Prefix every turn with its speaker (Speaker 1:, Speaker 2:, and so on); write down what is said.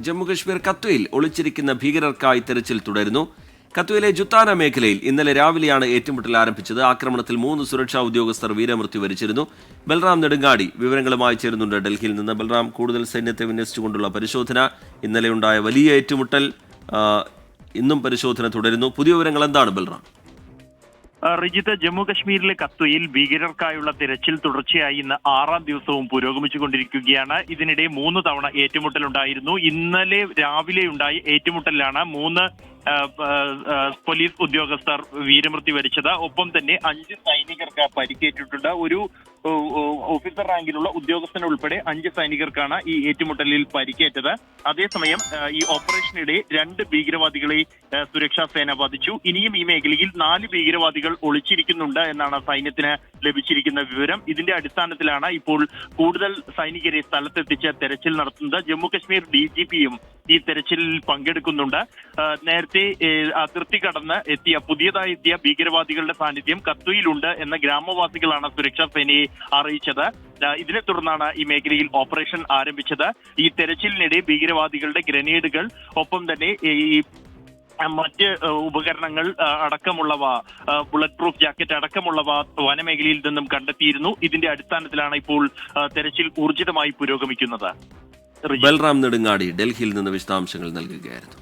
Speaker 1: ജമ്മുകശ്മീർ കത്വയിൽ ഒളിച്ചിരിക്കുന്ന ഭീകരർക്കായി തെരച്ചിൽ തുടരുന്നു. കത്വയിലെ ജുത്താന മേഖലയിൽ ഇന്നലെ രാവിലെയാണ് ഏറ്റുമുട്ടൽ ആരംഭിച്ചത്. ആക്രമണത്തിൽ 3 സുരക്ഷാ ഉദ്യോഗസ്ഥർ വീരമൃത്യു വരിച്ചിരുന്നു. ബൽറാം നെടുങ്ങാടി വിവരങ്ങളുമായി ചേരുന്നുണ്ട് ഡൽഹിയിൽ നിന്ന്. ബൽറാം, കൂടുതൽ സൈന്യത്തെ വിന്യസിച്ചുകൊണ്ടുള്ള പരിശോധന, ഇന്നലെ ഉണ്ടായ വലിയ ഏറ്റുമുട്ടൽ, ഇന്നും പരിശോധന തുടരുന്നു. പുതിയ വിവരങ്ങൾ എന്താണ് ബൽറാം?
Speaker 2: റിജിത്ത്, ജമ്മു കശ്മീരിലെ കത്വയിൽ ഭീകരർക്കായുള്ള തിരച്ചിൽ തുടർച്ചയായി ഇന്ന് 6ാം ദിവസവും പുരോഗമിച്ചുകൊണ്ടിരിക്കുകയാണ്. ഇതിനിടെ 3 തവണ ഏറ്റുമുട്ടലുണ്ടായിരുന്നു. ഇന്നലെ രാവിലെ ഉണ്ടായ ഏറ്റുമുട്ടലിലാണ് 3 പോലീസ് ഉദ്യോഗസ്ഥർ വീരമൃത്യു വരിച്ചത്. ഒപ്പം തന്നെ 5 സൈനികർക്ക് പരിക്കേറ്റിട്ടുണ്ട്. ഒരു ഓഫീസർ റാങ്കിലുള്ള ഉദ്യോഗസ്ഥൻ ഉൾപ്പെടെ 5 സൈനികർക്കാണ് ഈ ഏറ്റുമുട്ടലിൽ പരിക്കേറ്റത്. അതേസമയം ഈ ഓപ്പറേഷനിടെ 2 ഭീകരവാദികളെ സുരക്ഷാ സേന വധിച്ചു. ഇനിയും ഈ മേഖലയിൽ 4 ഭീകരവാദികൾ ഒളിച്ചിരിക്കുന്നുണ്ട് എന്നാണ് സൈന്യത്തിന് ലഭിച്ചിരിക്കുന്ന വിവരം. ഇതിന്റെ അടിസ്ഥാനത്തിലാണ് ഇപ്പോൾ കൂടുതൽ സൈനികരെ സ്ഥലത്തെത്തിച്ച് തെരച്ചിൽ നടത്തുന്നത്. ജമ്മു കശ്മീർ DGPയും ഈ തെരച്ചിലിൽ പങ്കെടുക്കുന്നുണ്ട്. നേരത്തെ അതിർത്തി കടന്ന് പുതിയതായി എത്തിയ ഭീകരവാദികളുടെ സാന്നിധ്യം കത്വയിലുണ്ട് എന്ന ഗ്രാമവാസികളാണ് സുരക്ഷാ സേനയെ അറിയിച്ചത്. ഇതിനെ തുടർന്നാണ് ഈ മേഖലയിൽ ഓപ്പറേഷൻ ആരംഭിച്ചത്. ഈ തെരച്ചിലിനിടെ ഭീകരവാദികളുടെ ഗ്രനേഡുകൾ, ഒപ്പം തന്നെ ഈ മറ്റ് ഉപകരണങ്ങൾ അടക്കമുള്ളവ, ബുള്ളറ്റ് പ്രൂഫ് ജാക്കറ്റ് അടക്കമുള്ളവ വനമേഖലയിൽ നിന്നും കണ്ടെത്തിയിരുന്നു. ഇതിന്റെ അടിസ്ഥാനത്തിലാണ് ഇപ്പോൾ തെരച്ചിൽ ഊർജിതമായി പുരോഗമിക്കുന്നത്.
Speaker 1: ബൽറാം നെടുങ്ങാടി ഡൽഹിയിൽ നിന്ന് വിശദാംശങ്ങൾ നൽകുകയായിരുന്നു.